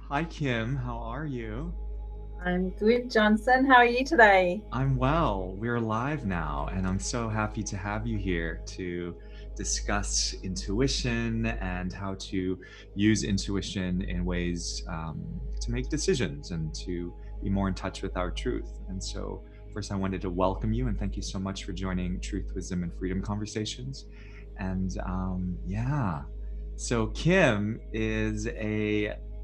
Hi, Kim. How are you? I'm good, Johnson. How are you today? I'm well. We're live now, and I'm so happy to have you here to discuss intuition and how to use intuition in ways to make decisions and to be more in touch with our truth. And so, first, I wanted to welcome you and thank you so much for joining Truth, Wisdom, and Freedom Conversations. And yeah, so Kim is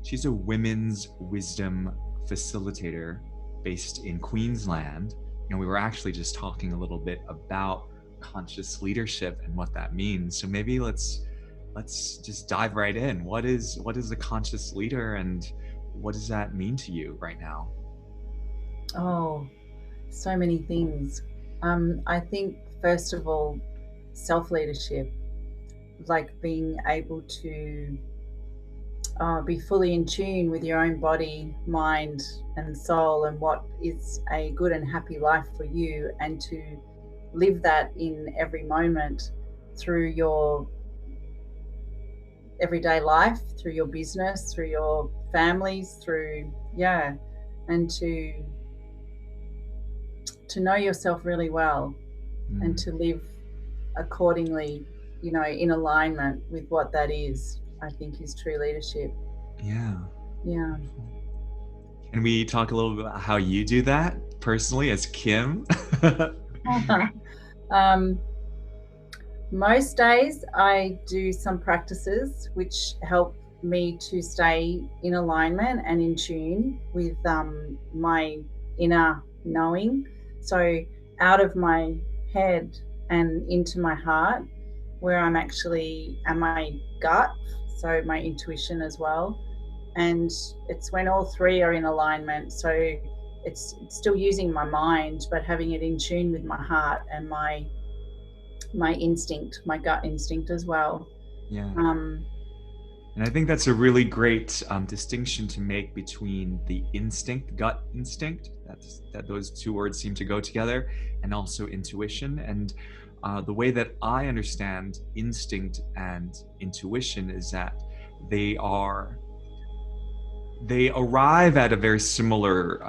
she's a women's wisdom facilitator based in Queensland. And we were actually just talking a little bit about conscious leadership and what that means. So maybe let's just dive right in. What is a conscious leader and what does that mean to you right now? Oh, so many things. I think, first of all, self leadership, like being able to be fully in tune with your own body, mind, and soul, and what is a good and happy life for you, and to live that in every moment through your everyday life, through your business, through your families, yeah, and to know yourself really well and Mm, to live accordingly, in alignment with what that is, I think is true leadership. yeah. Yeah. Beautiful. Can we talk a little bit about how you do that personally as Kim? um, most days I do some practices which help me to stay in alignment and in tune with my inner knowing. So out of my head and into my heart, where I'm actually, and my gut, so my intuition as well. And it's when all three are in alignment. So it's still using my mind, but having it in tune with my heart and my instinct, my gut instinct as well. Yeah. Um, And I think that's a really great distinction to make between the gut instinct, that those two words seem to go together, and also intuition. And the way that I understand instinct and intuition is that they are they arrive at a very similar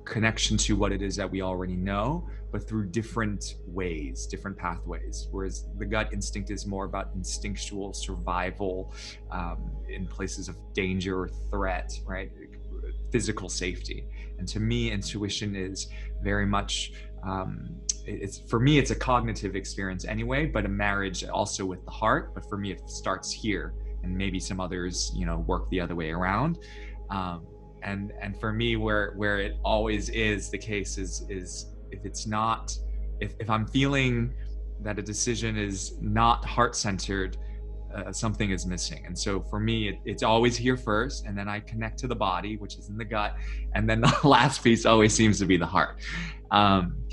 connection to what it is that we already know, but through different ways, different pathways. Whereas the gut instinct is more about instinctual survival in places of danger or threat, right? Physical safety. And to me, intuition is very much it's for me it's a cognitive experience anyway, but a marriage also with the heart. But for me, it starts here, and maybe some others, work the other way around. Um, and for me, where it always is the case is if it's not, if I'm feeling that a decision is not heart centered, something is missing. And so for me, it's always here first, and then I connect to the body, which is in the gut, and then the last piece always seems to be the heart.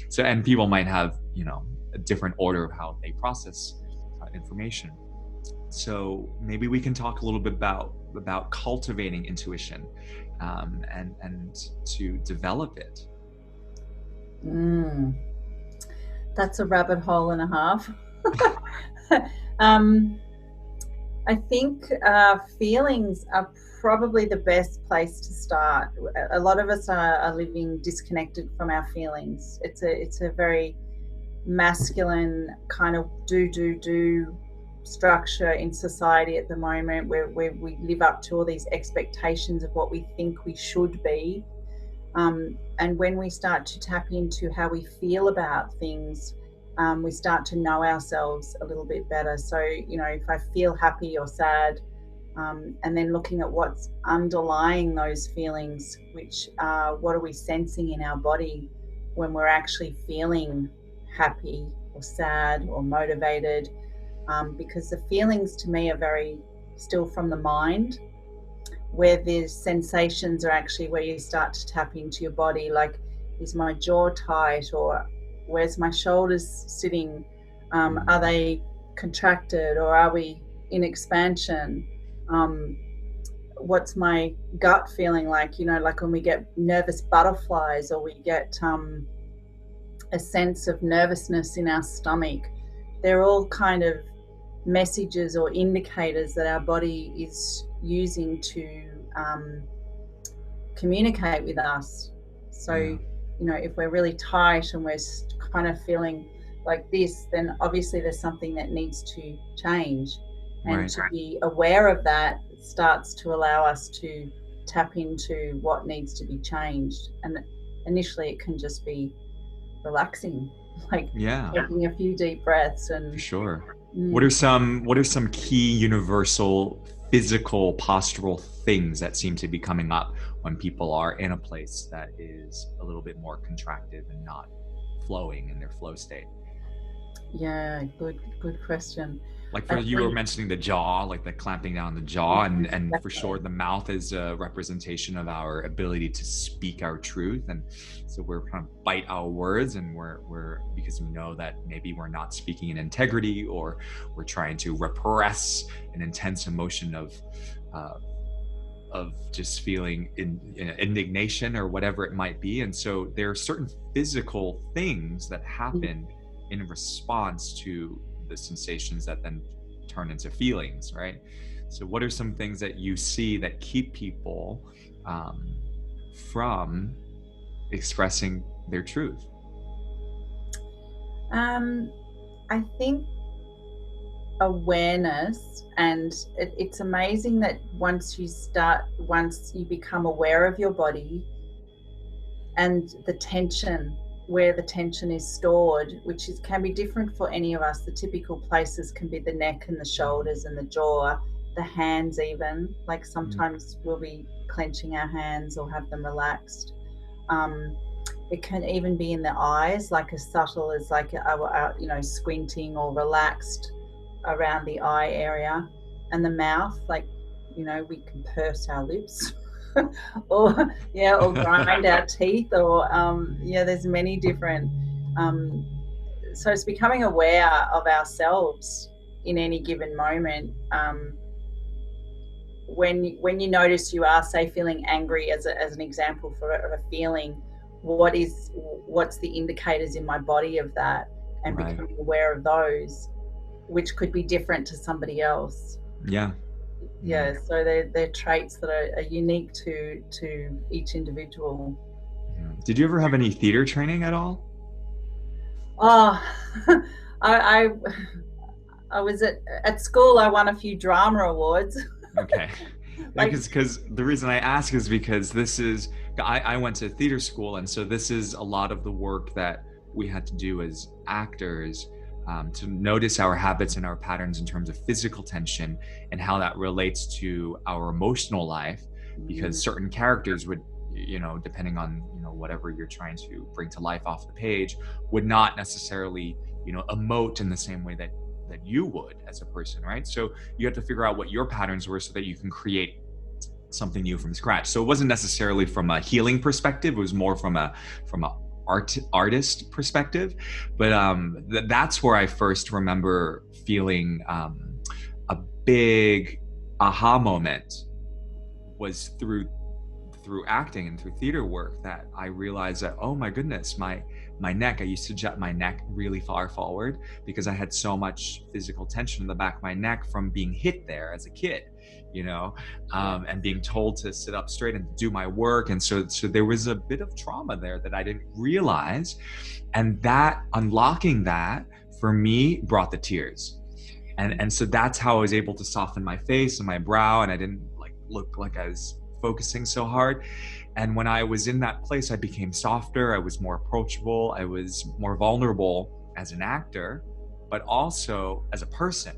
So, and people might have, a different order of how they process information. So maybe we can talk a little bit about cultivating intuition, and to develop it. mm, that's a rabbit hole and a half. um, I think feelings are probably the best place to start. A lot of us are living disconnected from our feelings. It's a very masculine kind of do structure in society at the moment, where we live up to all these expectations of what we think we should be. And when we start to tap into how we feel about things, we start to know ourselves a little bit better. So, if I feel happy or sad, and then looking at what's underlying those feelings, which what are we sensing in our body when we're actually feeling happy or sad or motivated, because the feelings to me are very still from the mind, where the sensations are actually where you start to tap into your body, like, is my jaw tight, or where's my shoulders sitting, are Mm. they contracted, or are we in expansion? um, what's my gut feeling like, like when we get nervous butterflies, or we get a sense of nervousness in our stomach. They're all kind of messages or indicators that our body is using to communicate with us. So, Yeah. if we're really tight and we're kind of feeling like this, then obviously there's something that needs to change. And Right. to be aware of that starts to allow us to tap into what needs to be changed. And initially, it can just be relaxing, like Yeah. taking a few deep breaths For and sure. What are mm, some key universal physical postural things that seem to be coming up when people are in a place that is a little bit more contracted and not flowing in their flow state? yeah, good question. Like I for you were think mentioning the jaw, like the clamping down the jaw, and for sure exactly. the mouth is a representation of our ability to speak our truth, and so we're trying to bite our words, and we're because we know that maybe we're not speaking in integrity, or we're trying to repress an intense emotion uh, of just feeling indignation or whatever it might be. And so there are certain physical things that happen in response to the sensations that then turn into feelings, right? So what are some things that you see that keep people um, from expressing their truth? Um, I think awareness, and it's amazing that once you become aware of your body and the tension, where the tension is stored, which can be different for any of us. The typical places can be the neck and the shoulders and the jaw, the hands, even. Like Mm, sometimes we'll be clenching our hands or have them relaxed. Um, it can even be in the eyes, like as subtle as like squinting or relaxed around the eye area, and the mouth, like we can purse our lips, or grind our teeth, or there's many different. Um, so it's becoming aware of ourselves in any given moment. When you notice you are, say, feeling angry, as an example of a feeling, what's the indicators in my body of that, and right. becoming aware of those, which could be different to somebody else. Yeah. Yeah. Yeah, so they're traits that are unique to each individual. Yeah. Did you ever have any theater training at all? Oh, I, I I was at school. I won a few drama awards. Okay. Like, Because the reason I ask is because this is I went to theater school, and so this is a lot of the work that we had to do as actors, to notice our habits and our patterns in terms of physical tension and how that relates to our emotional life, because mm, certain characters would, depending on whatever you're trying to bring to life off the page, would not necessarily emote in the same way that you would as a person, right? So you have to figure out what your patterns were so that you can create something new from scratch. So it wasn't necessarily from a healing perspective; it was more from a artist perspective. But that's where I first remember feeling a big aha moment was through acting and through theater work, that I realized that, oh my goodness, my neck, I used to jet my neck really far forward because I had so much physical tension in the back of my neck from being hit there as a kid, you know, yeah, and being told to sit up straight and do my work. And so there was a bit of trauma there that I didn't realize. And that unlocking that for me brought the tears. And so that's how I was able to soften my face and my brow, and I didn't like look like I was focusing so hard. And when I was in that place, I became softer, I was more approachable, I was more vulnerable as an actor, but also as a person.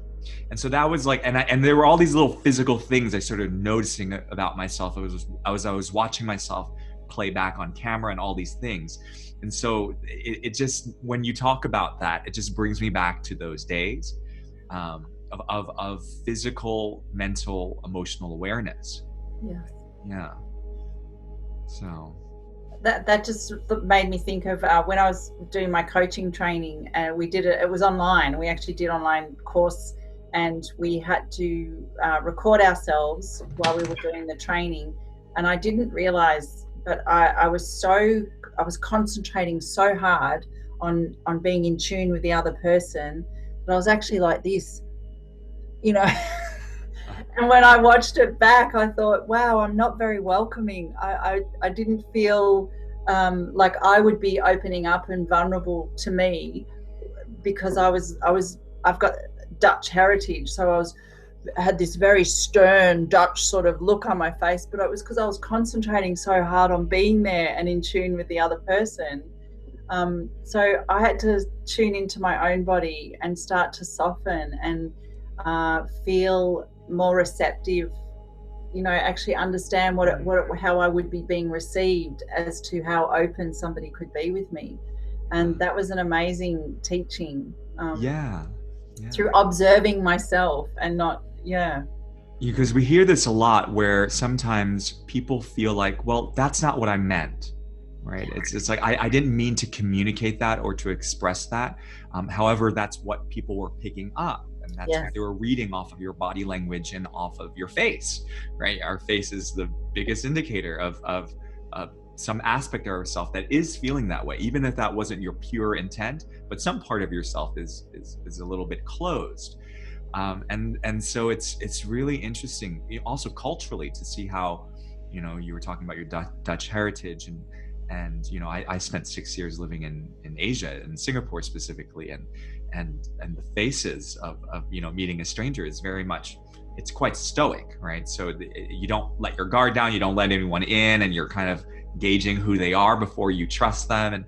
And so that was like, and there were all these little physical things I started noticing about myself. I was watching myself play back on camera and all these things. And so it just, when you talk about that, it just brings me back to those days, of physical, mental, emotional awareness. yeah. Yeah. So. That just made me think of when I was doing my coaching training. We did it. It was online. We actually did online course, and we had to record ourselves while we were doing the training. And I didn't realize, but I was concentrating so hard on being in tune with the other person that I was actually like this, you know. And when I watched it back, I thought, wow, I'm not very welcoming. I didn't feel like I would be opening up and vulnerable to me, because I've got Dutch heritage, so had this very stern Dutch sort of look on my face, but it was because I was concentrating so hard on being there and in tune with the other person. So I had to tune into my own body and start to soften and feel more receptive. Actually understand how I would be being received, as to how open somebody could be with me, and that was an amazing teaching, Yeah, through yeah. observing myself and not, yeah. Because we hear this a lot where sometimes people feel like, well, that's not what I meant, right? It's like I didn't mean to communicate that or to express that. However, that's what people were picking up, and that's what Yes. they were reading off of your body language and off of your face, right? Our face is the biggest indicator of some aspect of ourself that is feeling that way, even if that wasn't your pure intent. But some part of yourself is a little bit closed, and so it's really interesting, also culturally, to see how, you were talking about your Dutch heritage, and I spent 6 years living in Asia, in Singapore specifically, and the faces of meeting a stranger is very much, it's quite stoic, right? So you don't let your guard down, you don't let anyone in, and you're kind of gauging who they are before you trust them,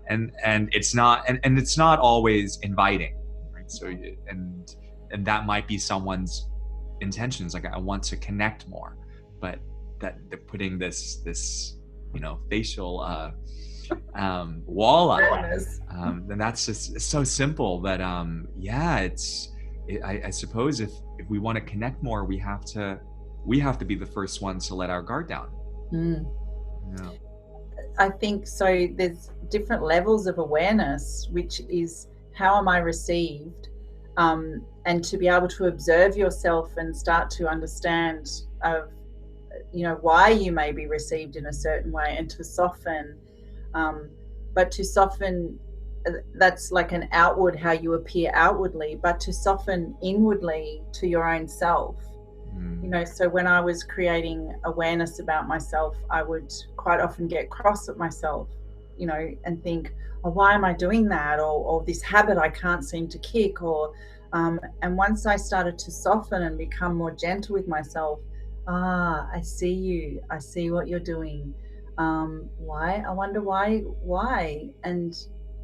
and it's not always inviting, right? So and that might be someone's intentions, like I want to connect more, but that they're putting this facial wall up, Awareness. and that's just so simple that yeah, I suppose if we want to connect more, we have to be the first ones to let our guard down. Mm. Yeah. I think so. There's different levels of awareness, which is how am I received, and to be able to observe yourself and start to understand of why you may be received in a certain way, and to soften. Um, but to soften, that's like an outward, how you appear outwardly, but to soften inwardly to your own self. So when I was creating awareness about myself, I would quite often get cross at myself, and think, oh, why am I doing that? Or this habit I can't seem to kick. And once I started to soften and become more gentle with myself, I see you. I see what you're doing. Why? I wonder why. And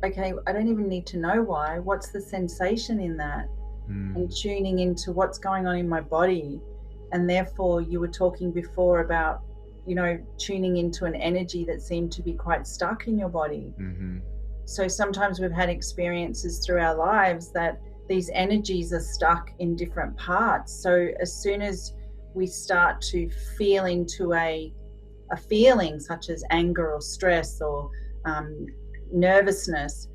okay, I don't even need to know why. What's the sensation in that? And tuning into what's going on in my body. And therefore, you were talking before about, tuning into an energy that seemed to be quite stuck in your body. Mm-hmm. So sometimes we've had experiences through our lives that these energies are stuck in different parts. So as soon as we start to feel into a feeling such as anger or stress or nervousness,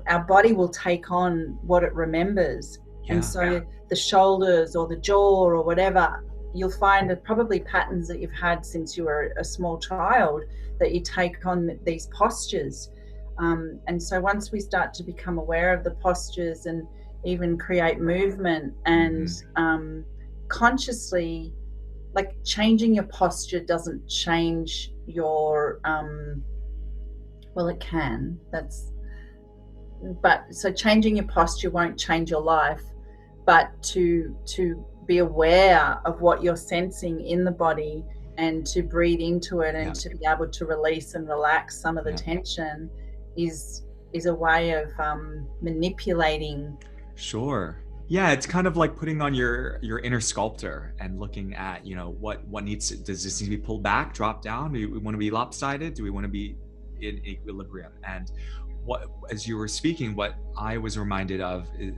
our body will take on what it remembers. Yeah. And so the shoulders or the jaw or whatever, you'll find are probably patterns that you've had since you were a small child, that you take on these postures. And so once we start to become aware of the postures and even create movement and consciously, like, changing your posture doesn't change your well, it can, but so changing your posture won't change your life, but to be aware of what you're sensing in the body and to breathe into it and to be able to release and relax some of the tension is a way of manipulating. Sure. Yeah, it's kind of like putting on your inner sculptor and looking at, what does this need to be pulled back, drop down? Do we want to be lopsided? Do we want to be in equilibrium? And as you were speaking, what I was reminded of is,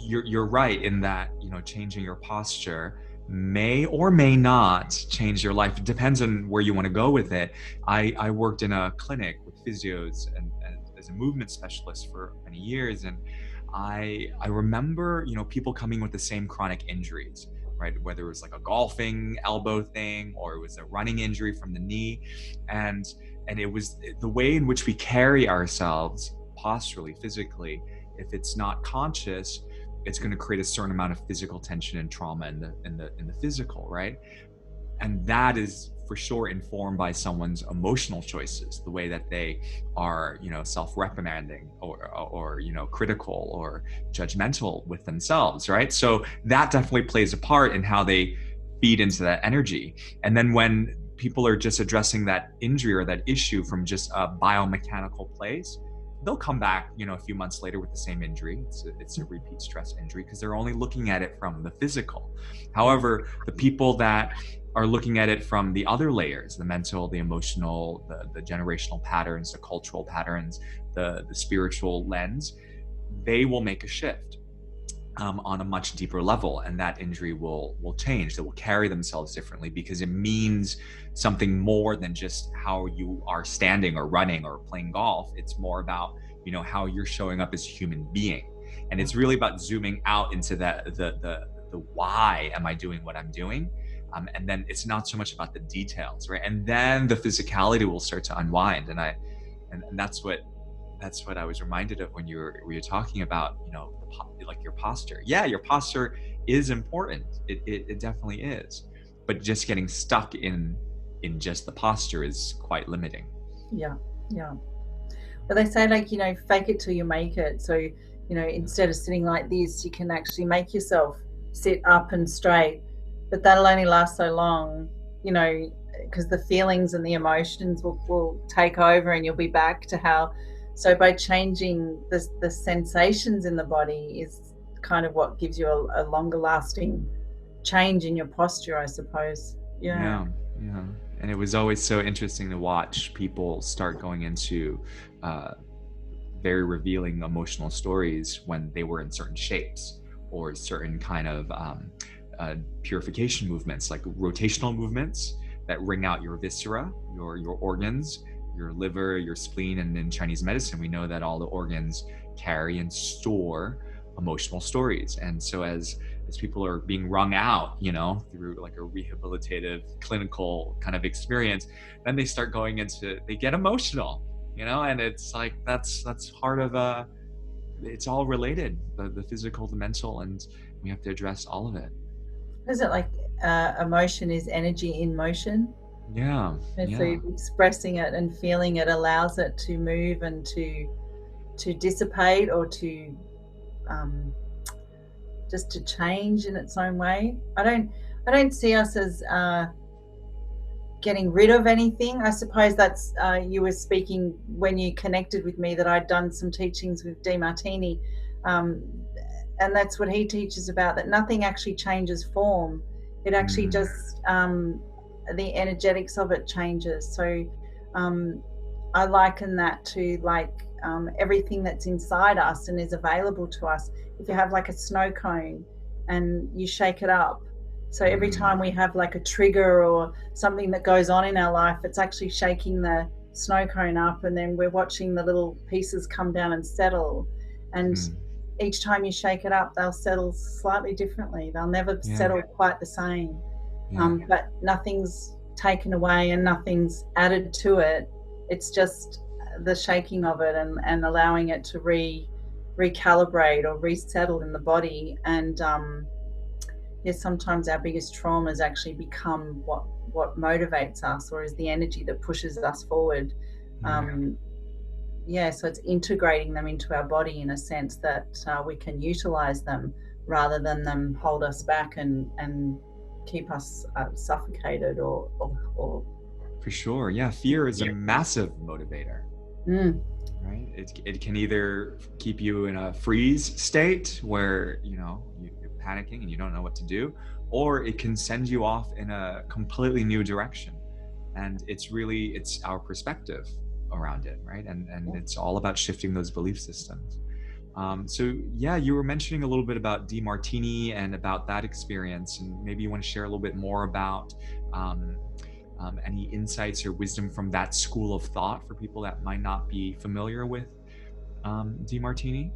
you're right in that, changing your posture may or may not change your life. It depends on where you want to go with it. I worked in a clinic with physios and as a movement specialist for many years, and I remember, people coming with the same chronic injuries, right? Whether it was like a golfing elbow thing or it was a running injury from the knee, and it was the way in which we carry ourselves posturally, physically. If it's not conscious, it's going to create a certain amount of physical tension and trauma in the physical, right? And that is for sure informed by someone's emotional choices, the way that they are, self-reprimanding or critical or judgmental with themselves, right? So that definitely plays a part in how they feed into that energy. And then when people are just addressing that injury or that issue from just a biomechanical place, they'll come back, a few months later with the same injury. It's a repeat stress injury because they're only looking at it from the physical. However, the people that are looking at it from the other layers, the mental, the emotional, the generational patterns, the cultural patterns, the spiritual lens, they will make a shift on a much deeper level, and that injury will change. They will carry themselves differently because it means something more than just how you are standing or running or playing golf. It's more about how you're showing up as a human being, and it's really about zooming out into the why am I doing what I'm doing. And then it's not so much about the details, right? And then the physicality will start to unwind. And that's what I was reminded of when you were talking about, like your posture. Yeah, your posture is important. It definitely is. But just getting stuck in just the posture is quite limiting. Yeah, yeah. But they say, like, fake it till you make it. So, instead of sitting like this, you can actually make yourself sit up and straight. But that'll only last so long, because the feelings and the emotions will take over and you'll be back to how. So by changing the sensations in the body is kind of what gives you a longer lasting change in your posture, I suppose. Yeah. Yeah. And it was always so interesting to watch people start going into very revealing emotional stories when they were in certain shapes or certain kind of purification movements, like rotational movements that wring out your viscera, your organs, your liver, your spleen. And in Chinese medicine, we know that all the organs carry and store emotional stories. And so as people are being wrung out, through like a rehabilitative clinical kind of experience, then they start going into, they get emotional, and it's like, that's part of it's all related, the physical, the mental, and we have to address all of it. Is it like emotion is energy in motion? Yeah. And so Yeah. expressing it and feeling it allows it to move and to dissipate or to just to change in its own way. I don't see us as getting rid of anything. I suppose that's you were speaking when you connected with me that I'd done some teachings with DeMartini, and that's what he teaches about, that nothing actually changes form. It actually just the energetics of it changes. So I liken that to like everything that's inside us and is available to us. If you have like a snow cone and you shake it up, so every time we have like a trigger or something that goes on in our life, it's actually shaking the snow cone up, and then we're watching the little pieces come down and settle. And each time you shake it up, they'll settle slightly differently. They'll never settle quite the same. But nothing's taken away and nothing's added to it. It's just the shaking of it and allowing it to recalibrate or resettle in the body. And yes, sometimes our biggest traumas actually become what motivates us, or is the energy that pushes us forward. So it's integrating them into our body in a sense that we can utilize them rather than them hold us back and keep us suffocated or For sure. Yeah. Fear is a massive motivator. Right. It can either keep you in a freeze state where, you're panicking and you don't know what to do, or it can send you off in a completely new direction. And it's our perspective around it. Right. And it's all about shifting those belief systems. So yeah, you were mentioning a little bit about DeMartini and about that experience, and maybe you want to share a little bit more about any insights or wisdom from that school of thought for people that might not be familiar with DeMartini.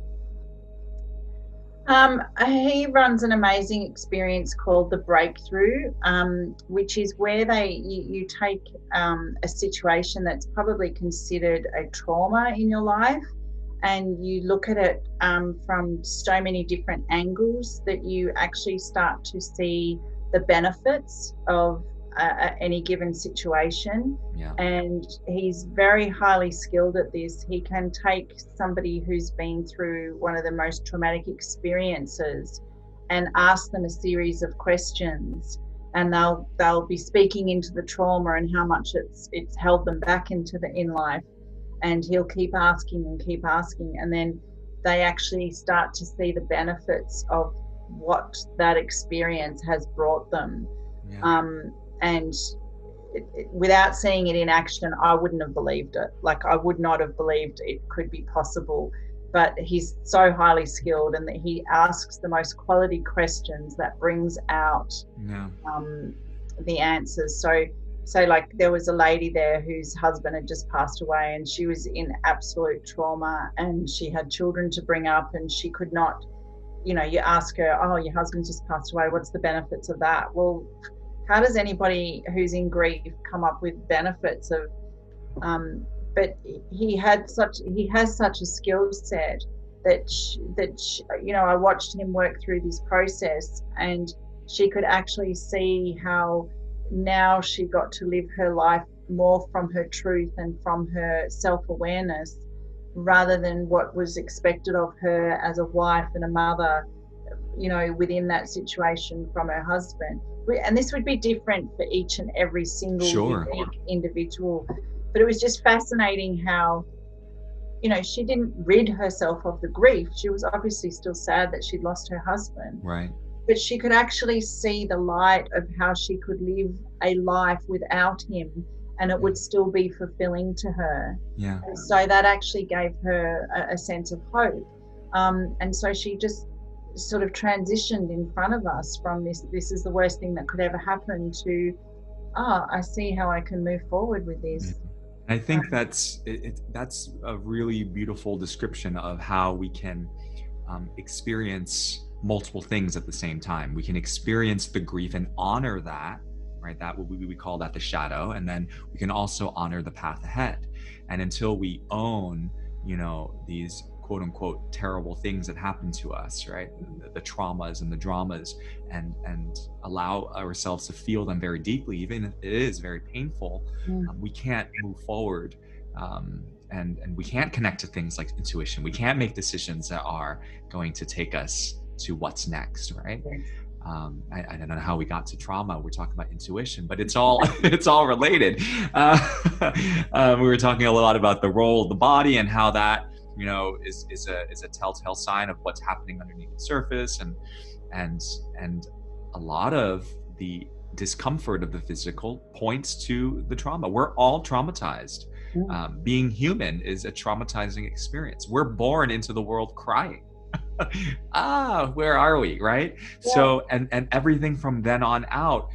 He runs an amazing experience called the Breakthrough, which is where you take a situation that's probably considered a trauma in your life, and you look at it from so many different angles that you actually start to see the benefits of any given situation. Yeah. And he's very highly skilled at this. He can take somebody who's been through one of the most traumatic experiences and ask them a series of questions, and they'll be speaking into the trauma and how much it's held them back in life, and he'll keep asking, and then they actually start to see the benefits of what that experience has brought them. Yeah. And without seeing it in action, I wouldn't have believed it. Like, I would not have believed it could be possible. But he's so highly skilled, and that he asks the most quality questions that brings out Yeah. the answers. So like, there was a lady there whose husband had just passed away, and she was in absolute trauma, and she had children to bring up, and she could not, you ask her, oh, your husband just passed away, what's the benefits of that? Well, how does anybody who's in grief come up with benefits of but he has such a skill set that I watched him work through this process, and she could actually see how now she got to live her life more from her truth and from her self-awareness, rather than what was expected of her as a wife and a mother, within that situation from her husband. And this would be different for each and every single Sure. unique individual. But it was just fascinating how, she didn't rid herself of the grief. She was obviously still sad that she'd lost her husband, Right. but she could actually see the light of how she could live a life without him, and it would still be fulfilling to her. Yeah. And so that actually gave her a sense of hope. And so she just sort of transitioned in front of us from this is the worst thing that could ever happen to, I see how I can move forward with this. I think that's a really beautiful description of how we can experience multiple things at the same time. We can experience the grief and honor that, right? That we call that the shadow, and then we can also honor the path ahead. And until we own, these quote unquote terrible things that happen to us, right? The traumas and the dramas, and allow ourselves to feel them very deeply, even if it is very painful, we can't move forward. And we can't connect to things like intuition. We can't make decisions that are going to take us to what's next, right? I don't know how we got to trauma. We're talking about intuition, but it's all it's all related. We were talking a lot about the role of the body and how that is a telltale sign of what's happening underneath the surface, and a lot of the discomfort of the physical points to the trauma. We're all traumatized. Being human is a traumatizing experience. We're born into the world crying. Where are we, right? Yeah. So and everything from then on out,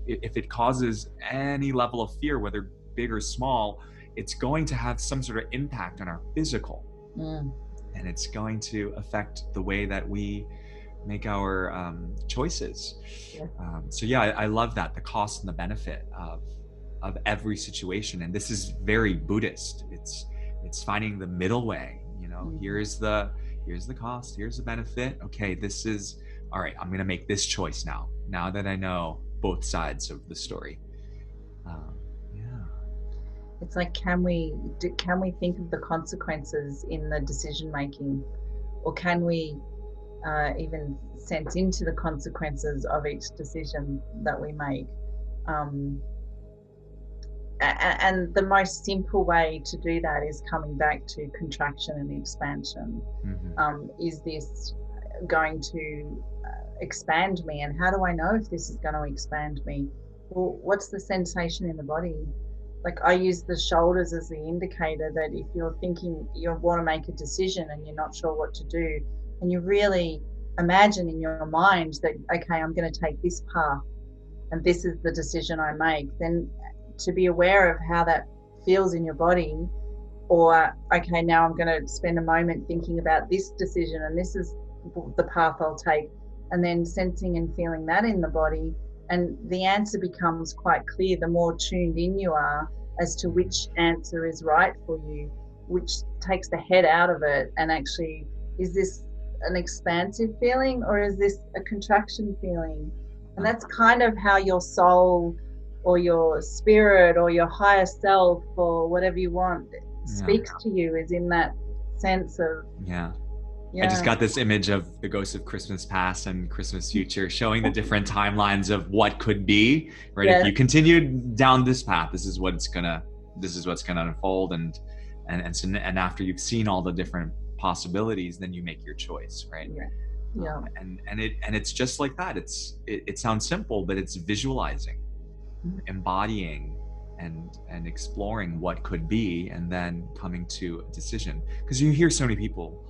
if it causes any level of fear, whether big or small, it's going to have some sort of impact on our physical, and it's going to affect the way that we make our choices. So yeah, I love that, the cost and the benefit of every situation. And this is very Buddhist. It's finding the middle way. Here's the cost, here's the benefit. Okay, this is all right. I'm going to make this choice now that I know both sides of the story. It's like, can we think of the consequences in the decision making, or can we even sense into the consequences of each decision that we make? And the most simple way to do that is coming back to contraction and expansion. Is this going to expand me, and how do I know if this is going to expand me? Well, what's the sensation in the body? Like, I use the shoulders as the indicator that if you're thinking you want to make a decision and you're not sure what to do, and you really imagine in your mind that, okay, I'm going to take this path and this is the decision I make, then to be aware of how that feels in your body, or okay, now I'm going to spend a moment thinking about this decision and this is the path I'll take, and then sensing and feeling that in the body, and the answer becomes quite clear the more tuned in you are as to which answer is right for you. which takes the head out of it, and actually, is this an expansive feeling or is this a contraction feeling? And that's kind of how your soul or your spirit or your higher self or whatever you want speaks to you, is in that sense of I just got this image of the ghosts of Christmas past and Christmas future, showing the different timelines of what could be, right? If you continue down this path, this is what's gonna unfold, and after you've seen all the different possibilities, then you make your choice, right? And it's just like that. It sounds simple, but it's visualizing, embodying, and exploring what could be, and then coming to a decision. Because you hear so many people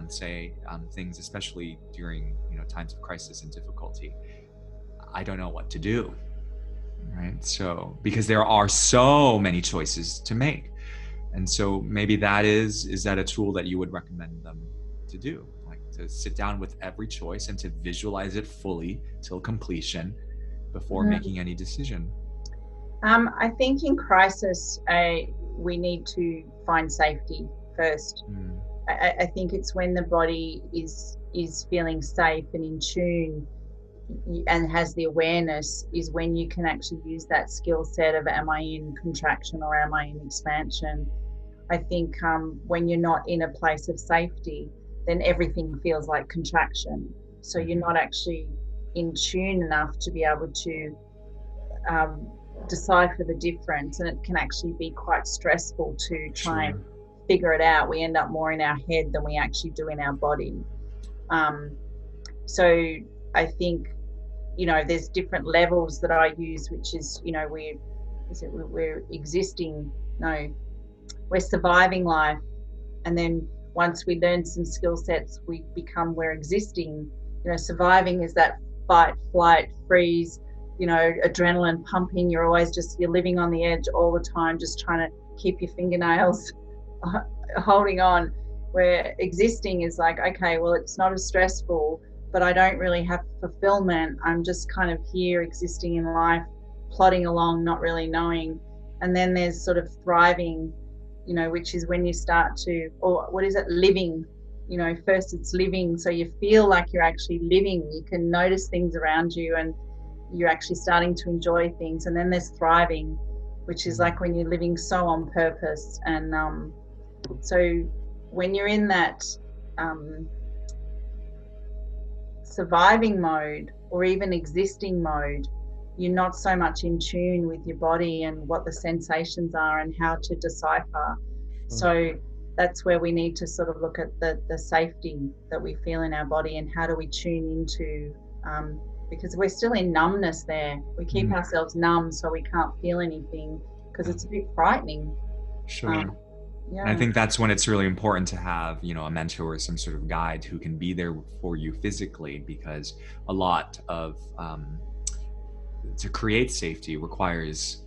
say things, especially during times of crisis and difficulty. I don't know what to do, right? So because there are so many choices to make, and so maybe is that a tool that you would recommend them to do, like to sit down with every choice and to visualize it fully till completion before making any decision? I think in crisis, we need to find safety first. I think it's when the body is feeling safe and in tune and has the awareness, is when you can actually use that skill set of, am I in contraction or am I in expansion? I think when you're not in a place of safety, then everything feels like contraction. So you're not actually in tune enough to be able to decipher the difference, and it can actually be quite stressful to try and figure it out. We end up more in our head than we actually do in our body. So I think there's different levels that I use, which is we're existing, we're surviving life, and then once we learn some skill sets, we're existing. Surviving is that fight, flight, freeze, adrenaline pumping. You're living on the edge all the time, just trying to keep your fingernails holding on. Where existing is like, okay, well, it's not as stressful, but I don't really have fulfillment. I'm just kind of here existing in life, plodding along, not really knowing. And then there's sort of thriving, which is when you start to, or what is it, living. First it's living, so you feel like you're actually living. You can notice things around you and you're actually starting to enjoy things. And then there's thriving, which is like when you're living so on purpose. And so when you're in that surviving mode or even existing mode, you're not so much in tune with your body and what the sensations are and how to decipher. So that's where we need to sort of look at the safety that we feel in our body, and how do we tune into, because we're still in numbness there. We keep ourselves numb so we can't feel anything, because it's a bit frightening. And I think that's when it's really important to have, a mentor or some sort of guide who can be there for you physically, because a lot of to create safety requires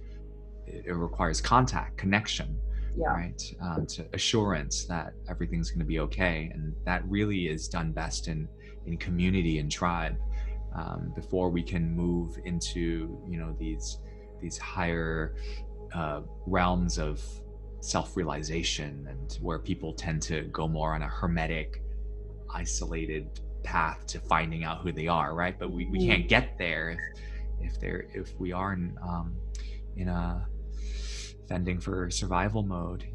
contact, connection, right? To assurance that everything's going to be okay, and that really is done best in community and tribe, before we can move into these higher realms of self-realization, and where people tend to go more on a hermetic, isolated path to finding out who they are, right? But we can't get there if we are in a fending for survival mode.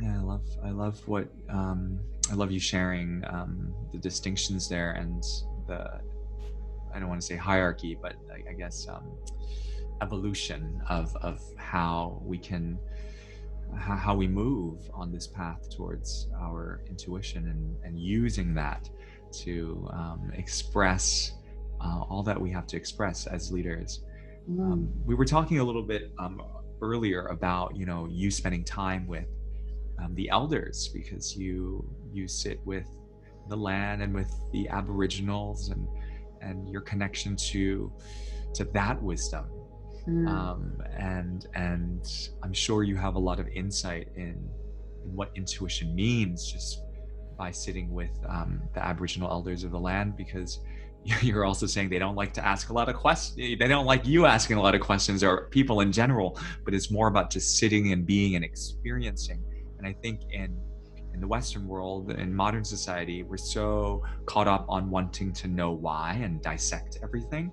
I love what I love you sharing the distinctions there, and I don't want to say hierarchy, but I guess evolution of how we move on this path towards our intuition, and using that to express all that we have to express as leaders. We were talking a little bit earlier about you spending time with the elders, because you sit with the land and with the Aboriginals, and your connection to that wisdom. And I'm sure you have a lot of insight in what intuition means, just by sitting with the Aboriginal elders of the land, because you're also saying they don't like to ask a lot of questions. They don't like you asking a lot of questions, or people in general, but it's more about just sitting and being and experiencing. And I think in the Western world, in modern society, we're so caught up on wanting to know why and dissect everything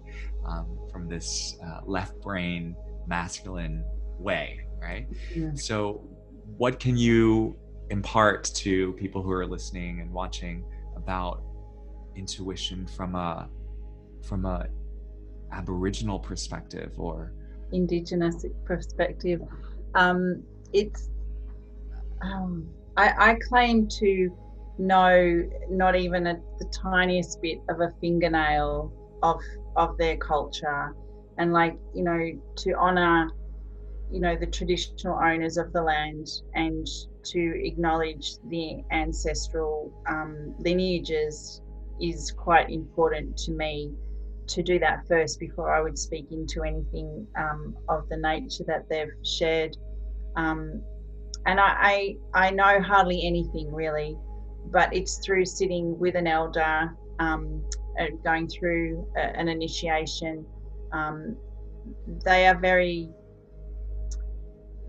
from this left brain masculine way, right? Mm. So, what can you impart to people who are listening and watching about intuition from a Aboriginal perspective, or Indigenous perspective. Um, it's I claim to know not even the tiniest bit of a fingernail of their culture, and like, you know, to honor, you know, the traditional owners of the land, and to acknowledge the ancestral lineages is quite important to me, to do that first before I would speak into anything of the nature that they've shared. Um, and I know hardly anything really, but it's through sitting with an elder, going through an initiation. Um, they are very,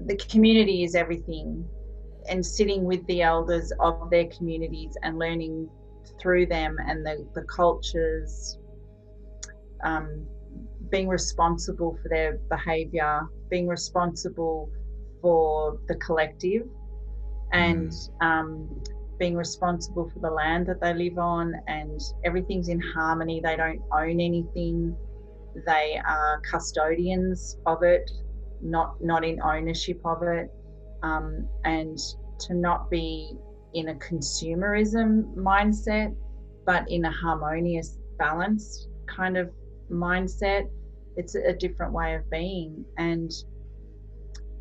the community is everything, and sitting with the elders of their communities and learning through them and the cultures, um, being responsible for their behavior, being responsible for the collective, and mm, being responsible for the land that they live on, and everything's in harmony. They don't own anything. They are custodians of it, not in ownership of it, and to not be in a consumerism mindset, but in a harmonious, balanced kind of mindset. It's a different way of being, and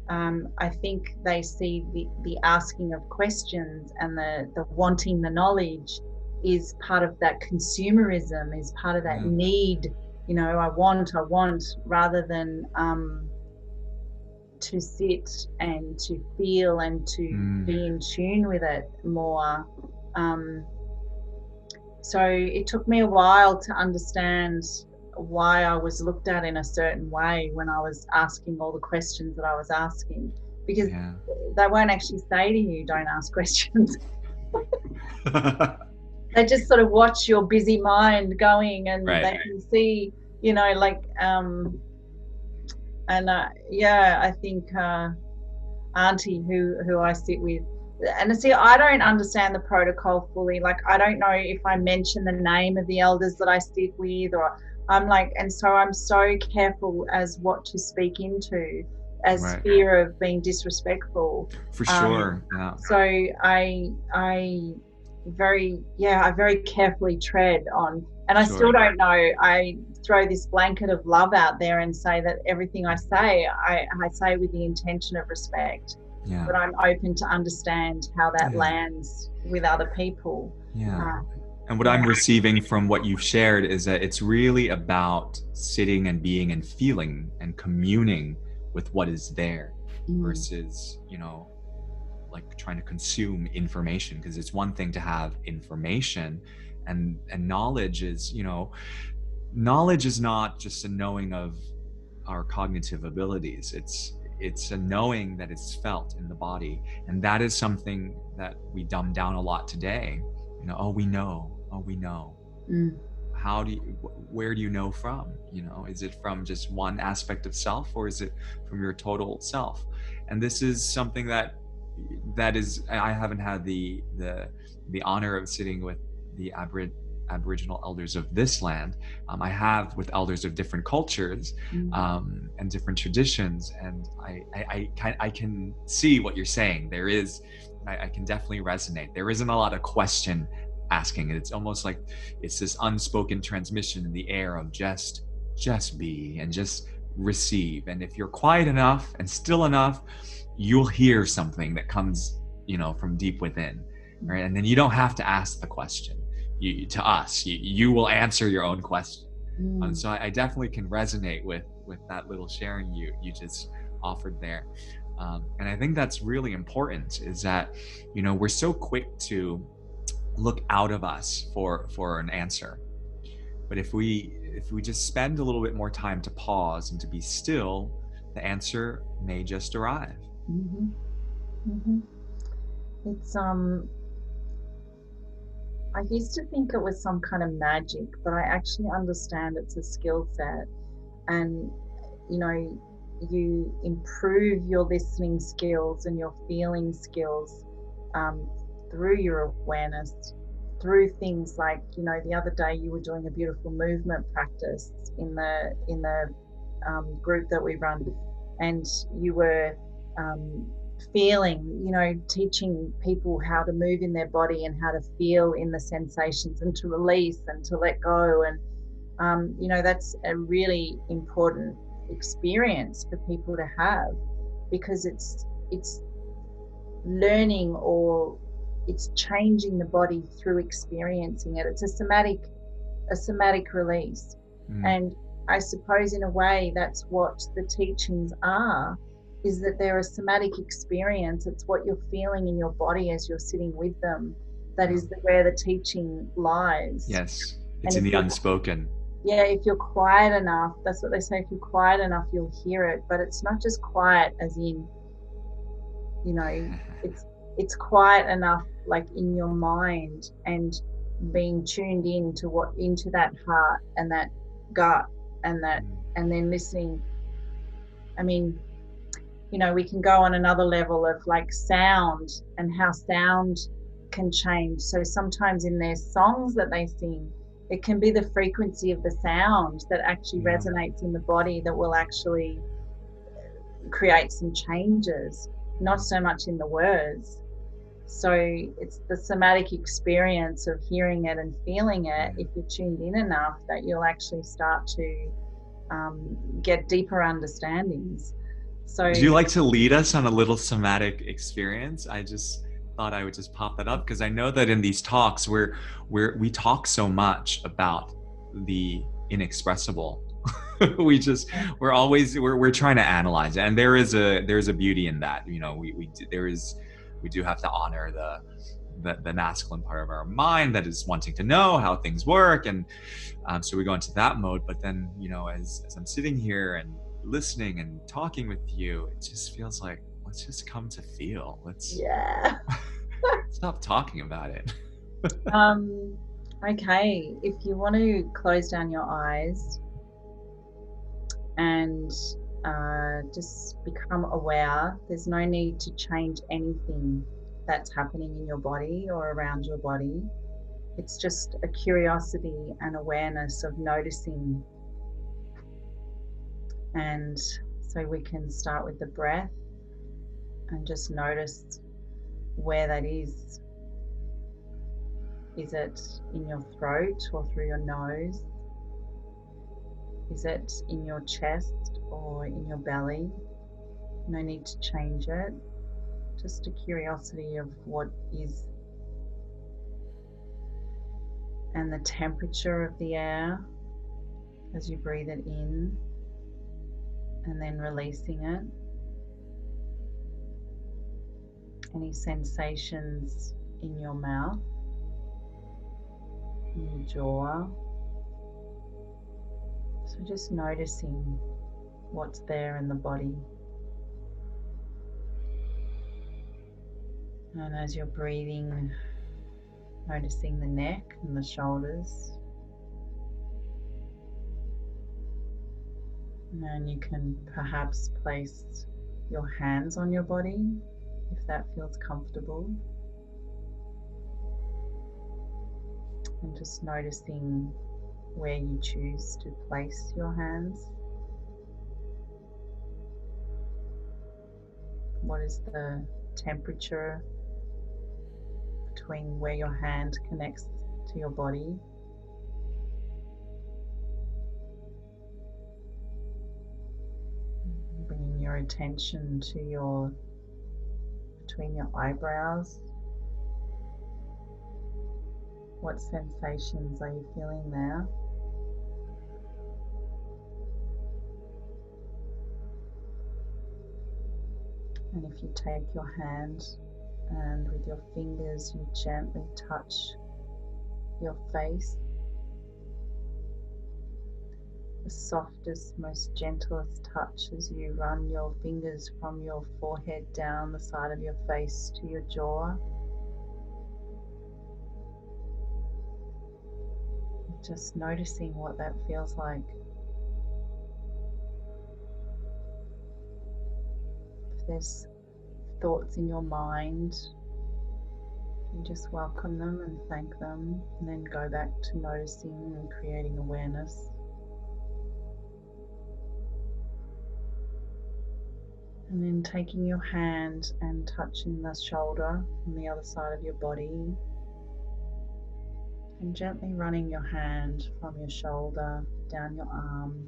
I think they see the asking of questions and the wanting the knowledge is part of that consumerism, is part of that mm, need. You know, I want, rather than to sit and to feel and to mm, be in tune with it more. Um, so it took me a while to understand why I was looked at in a certain way when I was asking all the questions that I was asking, because yeah. they won't actually say to you, don't ask questions. They just sort of watch your busy mind going, and Right. they can see, you know, like, and yeah, I think auntie who I sit with. And see, I don't understand the protocol fully. Like, I don't know if I mention the name of the elders that I sit with, or I'm like, and so I'm so careful as what to speak into, as Right. fear of being disrespectful. For Um, sure. Yeah. so I very, yeah, I very carefully tread on, and I still Sure. don't know. I throw this blanket of love out there and say that everything I say, I say with the intention of respect, Yeah. but I'm open to understand how that Yeah. lands with other people. Yeah. Uh, And what yeah. I'm receiving from what you've shared is that it's really about sitting and being and feeling and communing with what is there Mm. versus, like trying to consume information, because it's one thing to have information, and knowledge is not just a knowing of our cognitive abilities. It's a knowing that is felt in the body, and that is something that we dumb down a lot today. Oh, we know. Oh, we know. Mm. How do you Where do you know from? Is it from just one aspect of self, or is it from your total self? And this is something that is, I haven't had the honor of sitting with the Aboriginal elders of this land. I have with elders of different cultures, Mm. and different traditions, and I can see what you're saying. I can definitely resonate. There isn't a lot of question asking. It's almost like it's this unspoken transmission in the air of just be and just receive. And if you're quiet enough and still enough, you'll hear something that comes, from deep within, right? And then you don't have to ask the question. To us, you will answer your own question. Mm. So I definitely can resonate with that little sharing you just offered there. And I think that's really important, is that we're so quick to look out of us for an answer. But if we just spend a little bit more time to pause and to be still, the answer may just arrive. Mm-hmm. Mm-hmm. It's I used to think it was some kind of magic, but I actually understand it's a skill set. And, you know, you improve your listening skills and your feeling skills um, through your awareness, through things like, you know, the other day you were doing a beautiful movement practice in the group that we run, and you were um, feeling, you know, teaching people how to move in their body and how to feel in the sensations and to release and to let go. And you know, that's a really important experience for people to have, because it's learning, or it's changing the body through experiencing it. It's a somatic release. Mm. And I suppose in a way that's what the teachings are, is that they're a somatic experience. It's what you're feeling in your body as you're sitting with them. That Oh, is where the teaching lies. yes, it's And in if the you're, unspoken. yeah, if you're quiet enough, that's what they say, if you're quiet enough, you'll hear it. But it's not just quiet as in, you know, it's it's quiet enough like in your mind, and being tuned in to what, into that heart and that gut, and that, Mm. and then listening. I mean, you know, we can go on another level of like sound and how sound can change. So sometimes in their songs that they sing, it can be the frequency of the sound that actually Yeah. resonates in the body that will actually create some changes, not so much in the words. So it's the somatic experience of hearing it and feeling it, Yeah. if you're tuned in enough, that you'll actually start to get deeper understandings. Would you So like to lead us on a little somatic experience? I just thought I would just pop that up because I know that in these talks we talk so much about the inexpressible. we just we're trying to analyze it, and there's a beauty in that. You know, we do have to honor the masculine part of our mind that is wanting to know how things work, and so we go into that mode. But then, you know, as I'm sitting here and listening and talking with you, it just feels like, let's just come to feel. Let's yeah. stop talking about it. Um, okay, if you want to close down your eyes and just become aware, there's no need to change anything that's happening in your body or around your body. It's just a curiosity and awareness of noticing. And so we can start with the breath and just notice where that is. Is it in your throat or through your nose? Is it in your chest or in your belly? No need to change it. Just a curiosity of what is, and the temperature of the air as you breathe it in and then releasing it. Any sensations in your mouth, in your jaw. So just noticing what's there in the body. And as you're breathing, noticing the neck and the shoulders. And then you can perhaps place your hands on your body if that feels comfortable. And just noticing where you choose to place your hands. What is the temperature between where your hand connects to your body? Bringing your attention to your, between your eyebrows. What sensations are you feeling there? And if you take your hand and with your fingers you gently touch your face, the softest, most gentlest touch as you run your fingers from your forehead down the side of your face to your jaw. Just noticing what that feels like. If there's thoughts in your mind, you just welcome them and thank them, and then go back to noticing and creating awareness. And then taking your hand and touching the shoulder on the other side of your body, and gently running your hand from your shoulder down your arm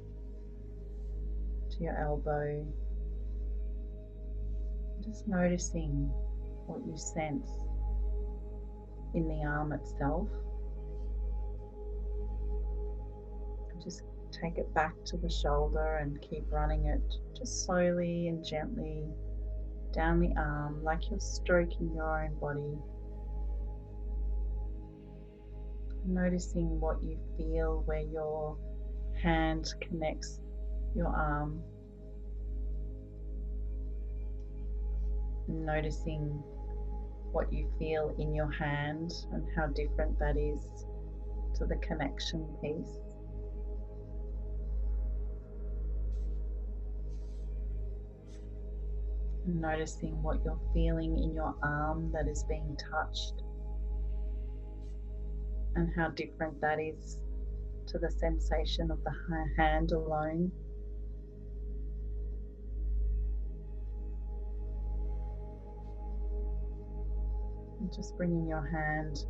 to your elbow. Just noticing what you sense in the arm itself. And just take it back to the shoulder and keep running it just slowly and gently down the arm, like you're stroking your own body. Noticing what you feel where your hand connects your arm. Noticing what you feel in your hand and how different that is to the connection piece. And noticing what you're feeling in your arm that is being touched and how different that is to the sensation of the hand alone. And just bringing your hand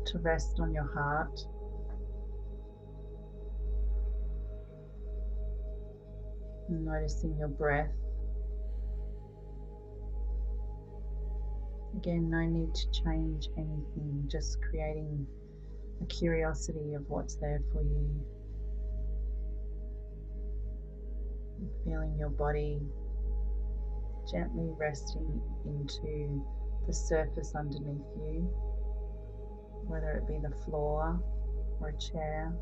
to rest on your heart. And noticing your breath. Again, no need to change anything, just creating a curiosity of what's there for you. And feeling your body gently resting into the surface underneath you, whether it be the floor or a chair.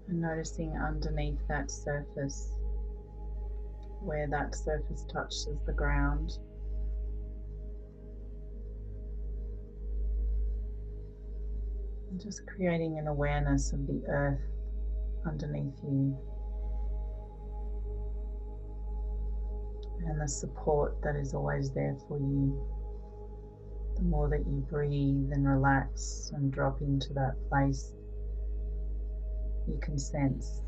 And noticing underneath that surface, where that surface touches the ground. And just creating an awareness of the earth underneath you and the support that is always there for you. The more that you breathe and relax and drop into that place, you can sense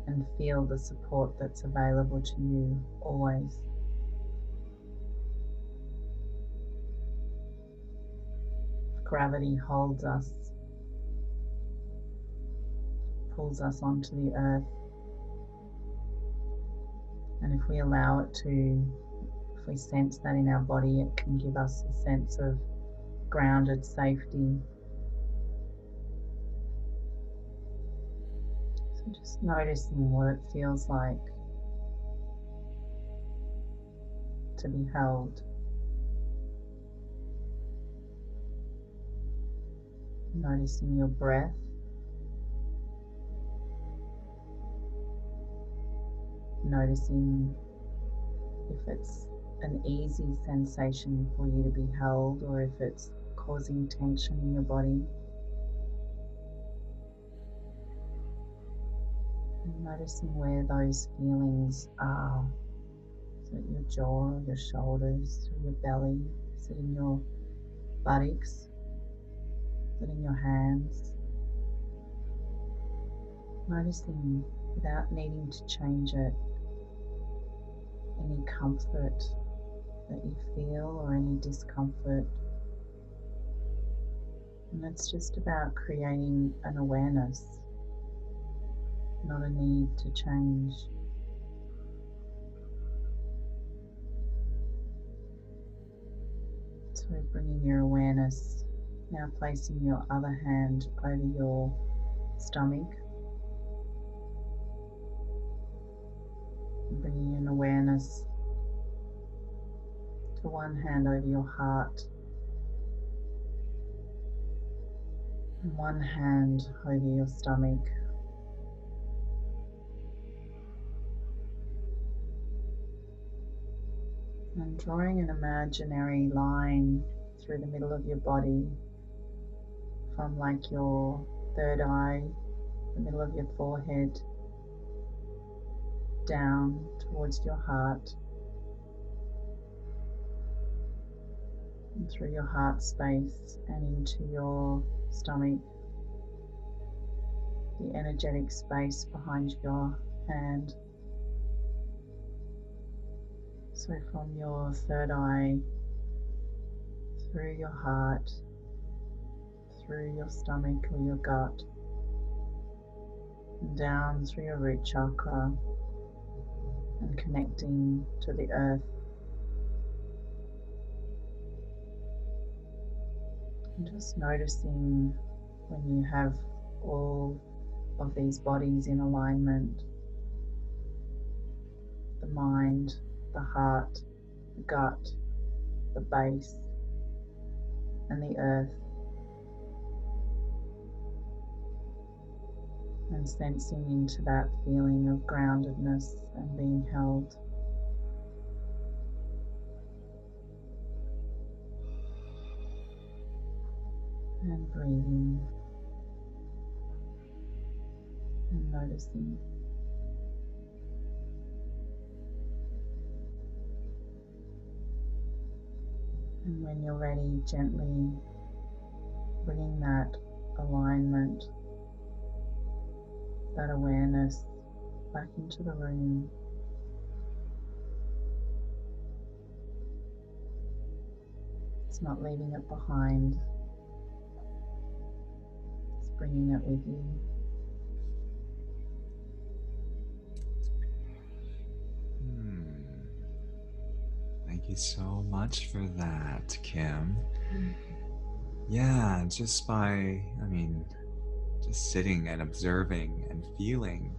and feel the support that's available to you always. Gravity holds us, pulls us onto the earth, and if we allow it to, if we sense that in our body, it can give us a sense of grounded safety. So just noticing what it feels like to be held. Noticing your breath. Noticing if it's an easy sensation for you to be held or if it's causing tension in your body. And noticing where those feelings are. So your jaw, your shoulders, your belly, is it in your buttocks? Is it in your hands? Noticing without needing to change it, any comfort that you feel or any discomfort. And it's just about creating an awareness, not a need to change. So bringing your awareness, now placing your other hand over your stomach, and bringing an awareness to one hand over your heart, And one hand over your stomach. And drawing an imaginary line through the middle of your body from like your third eye, the middle of your forehead, down towards your heart, and through your heart space and into your stomach, the energetic space behind your hand. So from your third eye, through your heart, through your stomach or your gut, and down through your root chakra and connecting to the earth. And just noticing when you have all of these bodies in alignment, the mind, the heart, the gut, the base, and the earth, and sensing into that feeling of groundedness and being held. And breathing and noticing. And when you're ready, gently bringing that alignment, that awareness back into the room. It's not leaving it behind. It's bringing it with you. Thank you so much for that, Kim. Yeah, just by, just sitting and observing and feeling,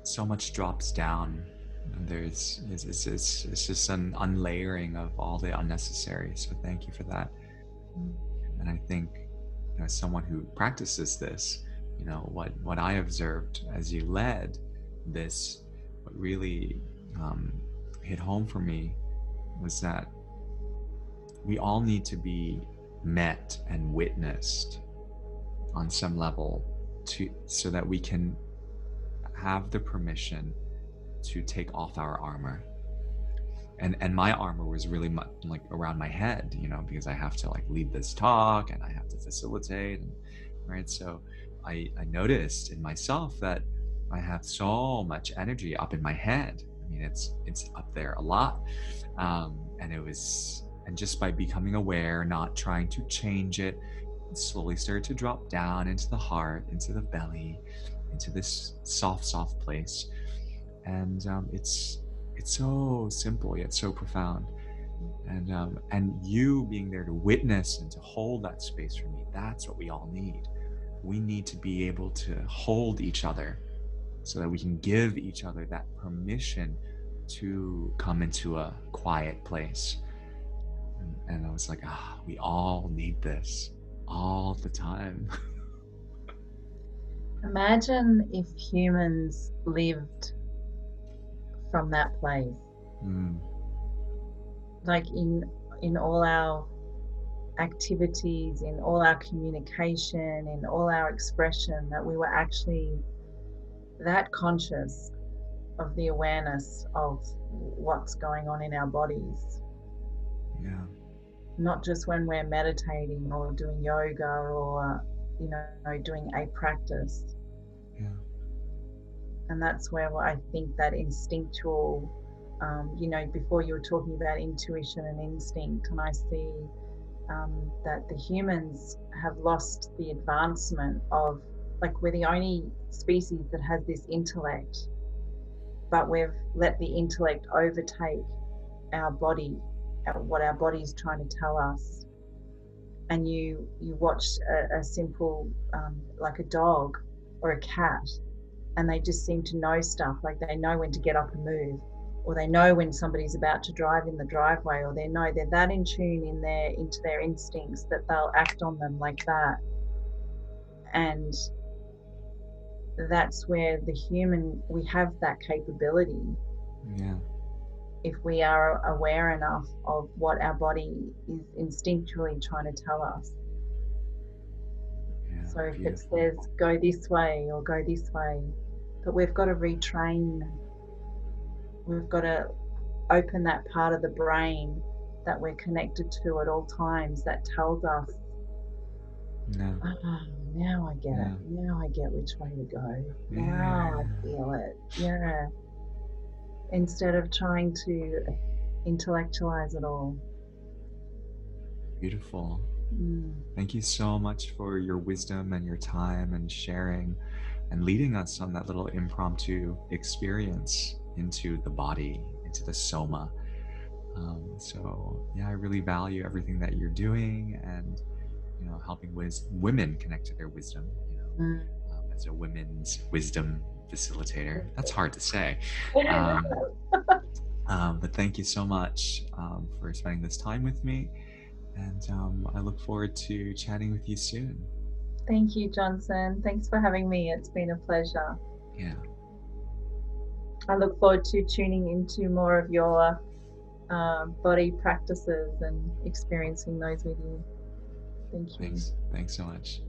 so much drops down. And it's just an unlayering of all the unnecessary. So thank you for that. And I think, as someone who practices this, what I observed as you led this, what really hit home for me was that we all need to be met and witnessed on some level so that we can have the permission to take off our armor. And my armor was really much like around my head, because I have to like lead this talk and I have to facilitate, right? So I noticed in myself that I have so much energy up in my head. It's up there a lot, and just by becoming aware, not trying to change it, slowly started to drop down into the heart, into the belly, into this soft place. And it's so simple yet so profound. And you being there to witness and to hold that space for me, that's what we all need. We need to be able to hold each other so that we can give each other that permission to come into a quiet place. And I was like, we all need this all the time. Imagine if humans lived from that place. Like in all our activities, in all our communication, in all our expression, that we were actually that conscious of the awareness of what's going on in our bodies. Yeah. Not just when we're meditating or doing yoga or doing a practice. Yeah. And that's where I think that instinctual, before you were talking about intuition and instinct, and I see that the humans have lost the advancement of, like, we're the only species that has this intellect, but we've let the intellect overtake our body, what our body is trying to tell us. And you watch a simple, like a dog or a cat, and they just seem to know stuff, like they know when to get up and move, or they know when somebody's about to drive in the driveway, or they're that in tune into their instincts that they'll act on them like that. And that's where we have that capability. Yeah. If we are aware enough of what our body is instinctually trying to tell us. Yeah. So if it Beautiful. says go this way or go this way, but we've got to retrain. We've got to open that part of the brain that we're connected to at all times that tells us, No. now I get it. Yeah. Now I get which way to go. Now Yeah. I feel it. Yeah. Instead of trying to intellectualize it all. Beautiful. Mm. Thank you so much for your wisdom and your time and sharing and leading us on that little impromptu experience into the body, into the soma. So yeah, I really value everything that you're doing, and helping women connect to their wisdom. Mm. As a women's wisdom facilitator, that's hard to say. I Um, know. but thank you so much for spending this time with me. And I look forward to chatting with you soon. Thank you, Johnson. Thanks for having me. It's been a pleasure. Yeah. I look forward to tuning into more of your body practices and experiencing those with you. Thank you. Thanks. Thanks so much.